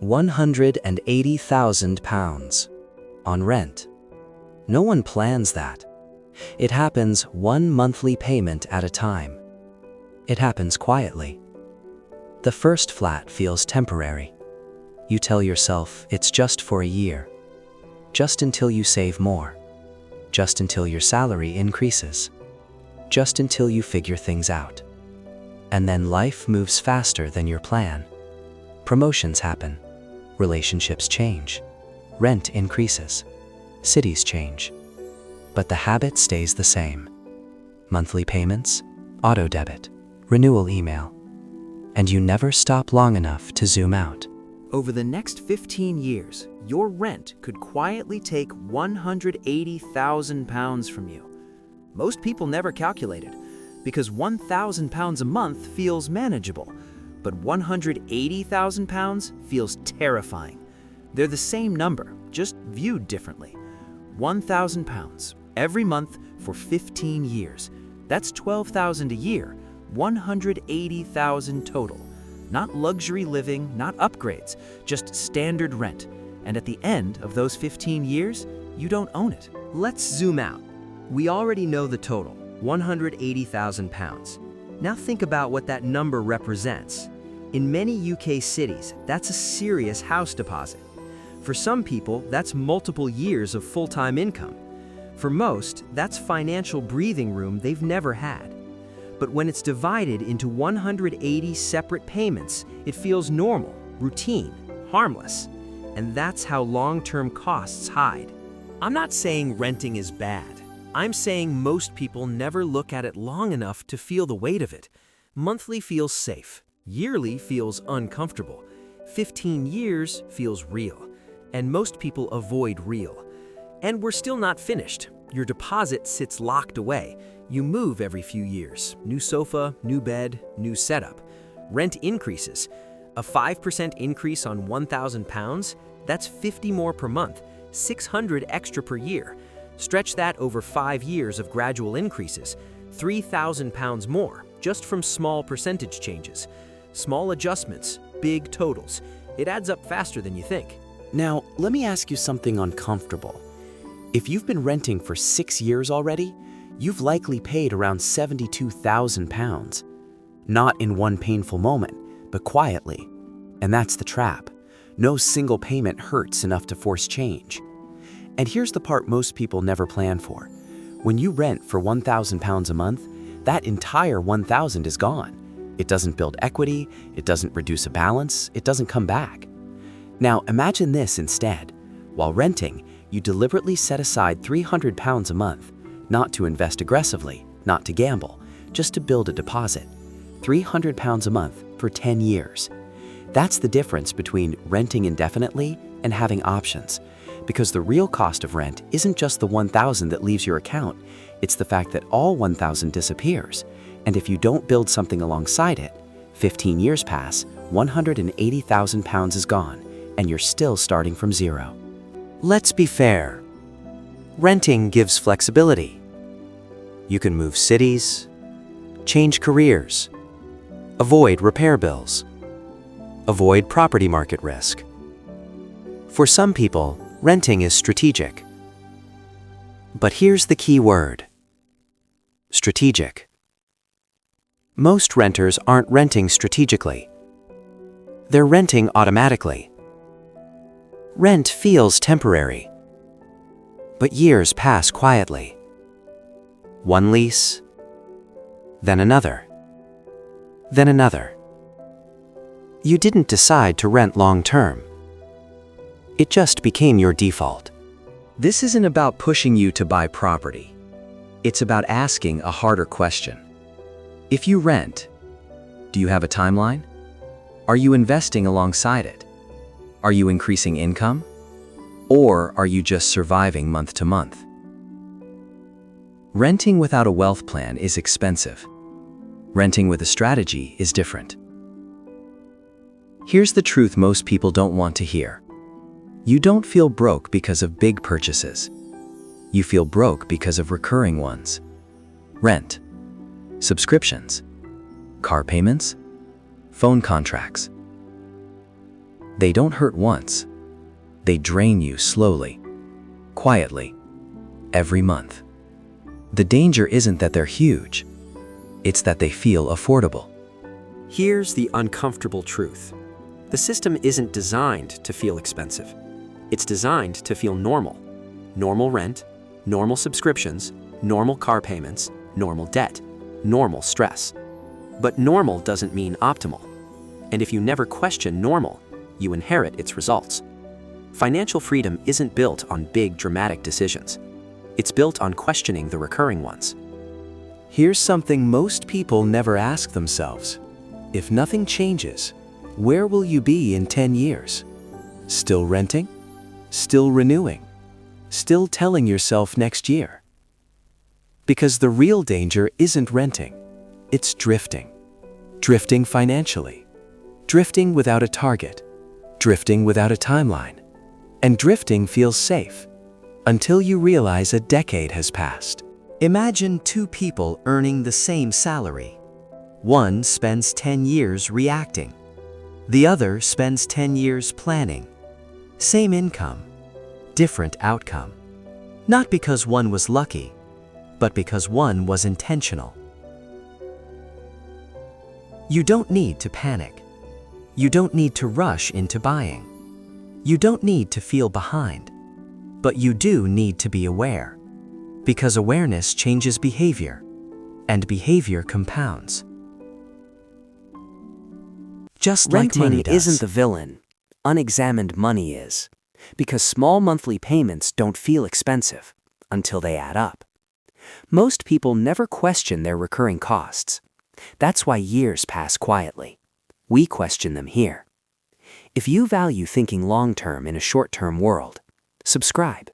£180,000 on rent. No one plans that. It happens one monthly payment at a time. It happens quietly. The first flat feels temporary. You tell yourself it's just for a year, just until you save more, just until your salary increases, just until you figure things out. And then life moves faster than your plan. Promotions happen, relationships change, rent increases, cities change. But the habit stays the same. Monthly payments, auto debit, renewal email. And you never stop long enough to zoom out. Over the next 15 years, your rent could quietly take £180,000 from you. Most people never calculate it, because £1,000 a month feels manageable, but £180,000 feels terrifying. They're the same number, just viewed differently. £1,000 every month for 15 years. That's $12,000 a year, $180,000 total. Not luxury living, not upgrades, just standard rent. And at the end of those 15 years, you don't own it. Let's zoom out. We already know the total, £180,000. Now think about what that number represents. In many UK cities, that's a serious house deposit. For some people, that's multiple years of full-time income. For most, that's financial breathing room they've never had. But when it's divided into 180 separate payments, it feels normal, routine, harmless. And that's how long-term costs hide. I'm not saying renting is bad. I'm saying most people never look at it long enough to feel the weight of it. Monthly feels safe. Yearly feels uncomfortable. 15 years feels real. And most people avoid real. And we're still not finished. Your deposit sits locked away. You move every few years. New sofa, new bed, new setup. Rent increases. A 5% increase on £1,000, that's 50 more per month, 600 extra per year. Stretch that over 5 years of gradual increases, £3,000 more, just from small percentage changes. Small adjustments, big totals. It adds up faster than you think. Now, let me ask you something uncomfortable. If you've been renting for 6 years already, you've likely paid around £72,000. Not in one painful moment, but quietly. And that's the trap. No single payment hurts enough to force change. And here's the part most people never plan for. When you rent for £1,000 a month, that entire $1,000 is gone. It doesn't build equity, it doesn't reduce a balance, it doesn't come back. Now imagine this instead. While renting, you deliberately set aside £300 a month, not to invest aggressively, not to gamble, just to build a deposit. £300 a month for 10 years. That's the difference between renting indefinitely and having options. Because the real cost of rent isn't just the $1,000 that leaves your account, it's the fact that all $1,000 disappears. And if you don't build something alongside it, 15 years pass, £180,000 is gone, and you're still starting from zero. Let's be fair. Renting gives flexibility. You can move cities, change careers, avoid repair bills, avoid property market risk. For some people, renting is strategic. But here's the key word: strategic. Most renters aren't renting strategically. They're renting automatically. Rent feels temporary, but years pass quietly. One lease, then another, then another. You didn't decide to rent long-term. It just became your default. This isn't about pushing you to buy property. It's about asking a harder question. If you rent, do you have a timeline? Are you investing alongside it? Are you increasing income? Or are you just surviving month to month? Renting without a wealth plan is expensive. Renting with a strategy is different. Here's the truth most people don't want to hear. You don't feel broke because of big purchases. You feel broke because of recurring ones. Rent, subscriptions, car payments, phone contracts. They don't hurt once. They drain you slowly, quietly, every month. The danger isn't that they're huge. It's that they feel affordable. Here's the uncomfortable truth. The system isn't designed to feel expensive. It's designed to feel normal. Normal rent, normal subscriptions, normal car payments, normal debt, normal stress. But normal doesn't mean optimal. And if you never question normal, you inherit its results. Financial freedom isn't built on big, dramatic decisions. It's built on questioning the recurring ones. Here's something most people never ask themselves. If nothing changes, where will you be in 10 years? Still renting? Still renewing? Still telling yourself next year? Because the real danger isn't renting, it's drifting. Drifting financially. Drifting without a target. Drifting without a timeline. And drifting feels safe until you realize a decade has passed. Imagine two people earning the same salary. One spends 10 years reacting. The other spends 10 years planning. Same income, different outcome. Not because one was lucky, but because one was intentional. You don't need to panic. You don't need to rush into buying. You don't need to feel behind. But you do need to be aware. Because awareness changes behavior, and behavior compounds. Just like money Renting does. isn't the villain. Unexamined money is. Because small monthly payments don't feel expensive until they add up. Most people never question their recurring costs. That's why years pass quietly. We question them here. If you value thinking long-term in a short-term world, subscribe.